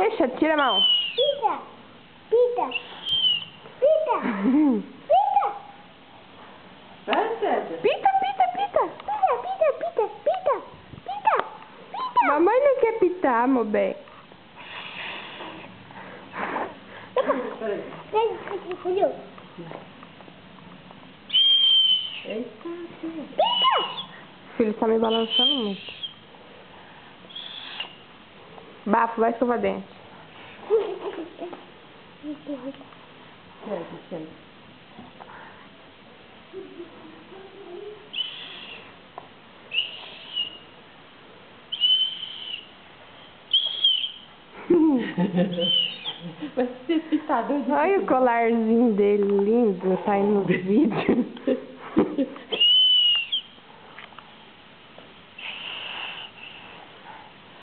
Deixa, tira a mão. Pita, pita, pita, pita. Vai, César. Pita, pita, pita. Pita, pita, pita, pita, pita, pita. Mamãe não quer pitar, meu bem. Peraí. Olhou. Eita, filho. Pita. Filho, tá me balançando muito. Bafo, vai escovar dente. César, César. Vai ser pitado. Olha o colarzinho dele lindo, tá aí no vídeo.